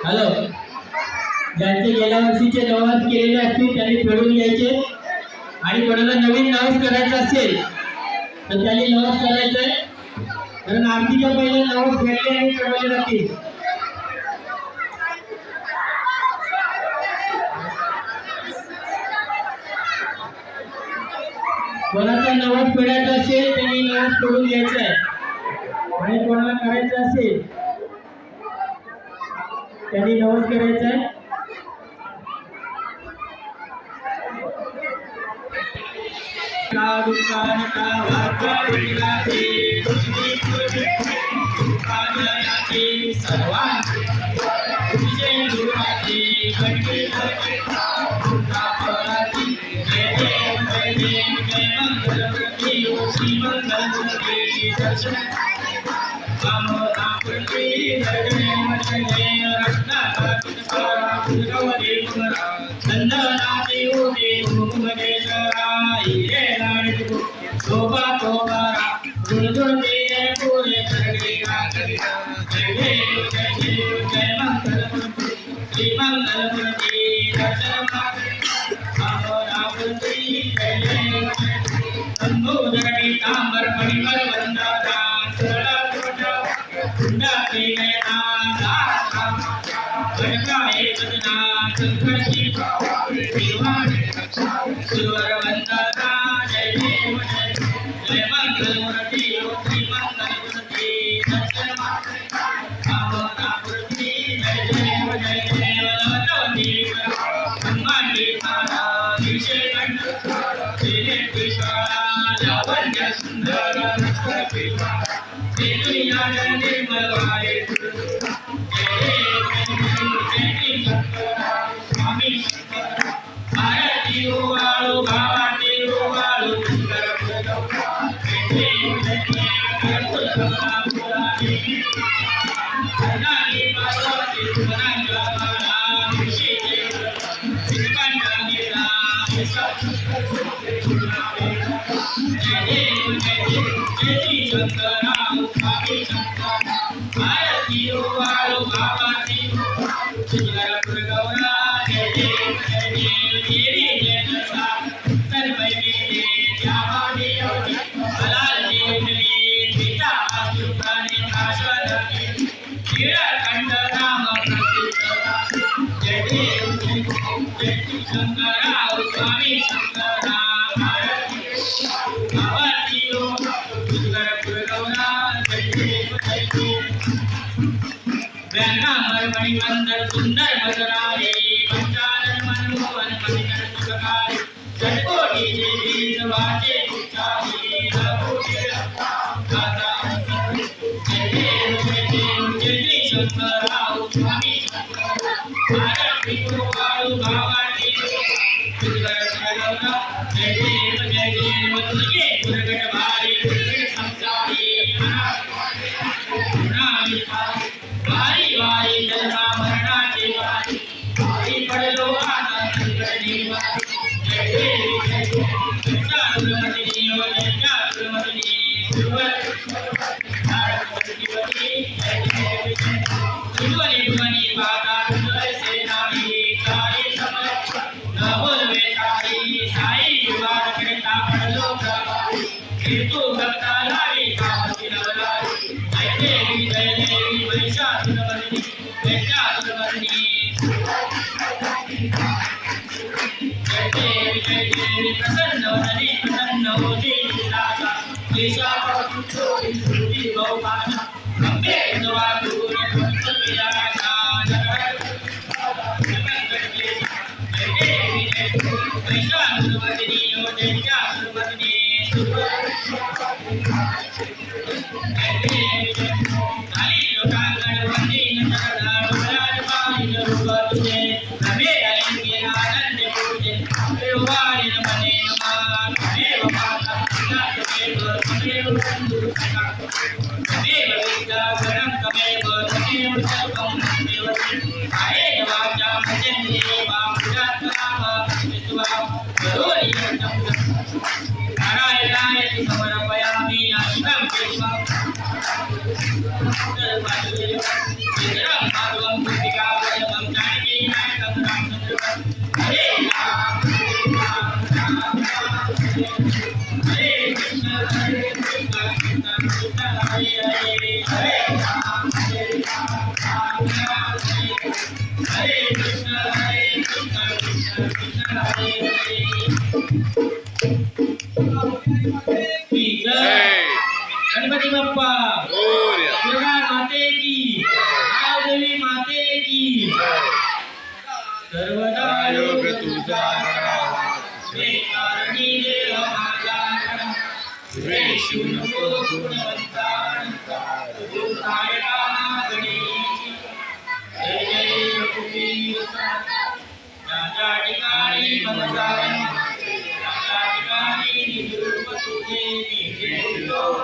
Hello, ज्यांचे गेल्या वर्षीचे नवस केलेले असतील त्यांनी फेडून घ्यायचे आणि कोणाला नवीन नवस करायचा असेल तर त्यांनी नवस करायचंय, कारण आरतीच्या पहिले नवस फेडले आणि चढवले जातील. कोणाचा नवस फेडायचा असेल त्यांनी नवस फेडून घ्यायचा आहे आणि कोणाला करायचं असेल त्यांनी नवस करायचा आहे. Thank you. जय देव तुझे दुर्गट भारी दुर्गट संसारी वारी वारी जन्मा मरणाची वारी वारी पडलो आता दुर्गटी वारी जय देवी चातुर्मती चातुर्मती सुवनी भुवनी पाता तुझे नामी साई समर्थ न बोलवे साई साई विवाद करता पडलो प्रभावी हेतू भक्ता लावी कामती नवरारी जय देवी महिषासुरमर्दिनी महिषासुरमर्दिनी जय देवी प्रसन्न वदने प्रसन्न होते राजा देशा पवती सुरी बहुभाषा अम्बे जवा दूर भक्त विराजा जगत जय देवी महिषासुरमर्दिनी महिषासुरमर्दिनी काली लोकांगण वंदीन चरणा डोलाज पाणी रूप तुझे नभे अलिंगे आनंद पूजे देवाणी मने मान देव माता तमेव तमेव बंधु सखा तमेव विद्या गणं तमेव तमेव सर्वं देवते आये वाचा मजेन्द्रिये वामुजात नाम विश्वा करोनि यज्ञं नारायणाय समर्पयामि आशिकं केशवम् गणपती बाप्पा दुर्गा माते की देवी माते की सर्वदा योग तुझा कारणी देह माझा शिव नको गुणवंता नायका गणेश जय जय रघुवीर राजा ठिकाणी ममता राजा ठिकाणी निरूप तुझे निरूप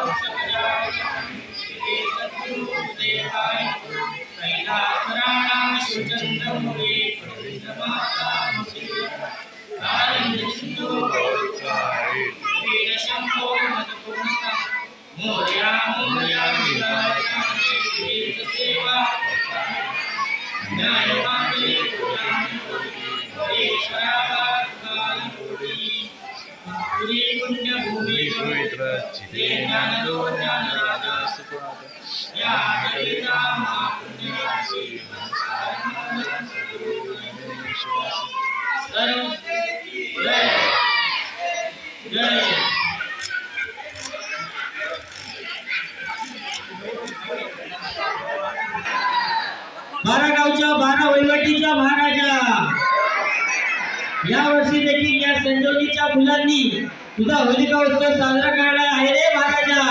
बारा गावच्या 12 वहिवाटीच्या महाराजा या वर्षी देखील या संजोनीच्या मुलांनी तुझा होलिका उत्सव साजरा करायला आहे रे महाराजा।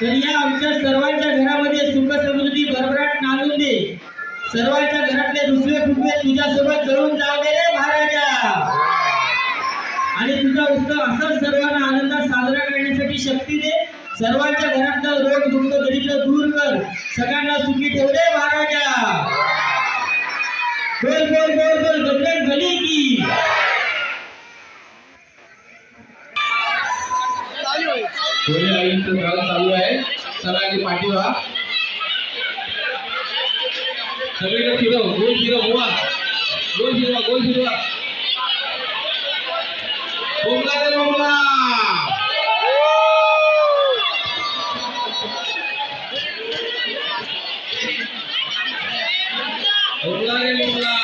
तर या आमच्या सर्वांच्या घरामध्ये सुख समृद्धी भरभराट नांदून दे, सर्वांच्या घरातले रुसवे फुगवे तुझ्यासोबत जळून जाऊ दे रे महाराजा। आणि तुझा उत्सव असाच सर्वांना आनंदात साजरा करण्यासाठी शक्ती दे, सर्वांच्या घरातलं रोग दुःख दरिद्र दूर कर, सगळ्यांना सुखी ठेव रे महाराजा। बोल बोल बोल बोल बजरंग बली की। होळी आईचं गाव चालू आहे, चला की पाठी व्हा, सगळीकडे फिरव, गोल फिरव, गोवा गोल फिरवा, गोल फिरवा, बोंबला रे बोंबला, बोंबला रे बोंबला,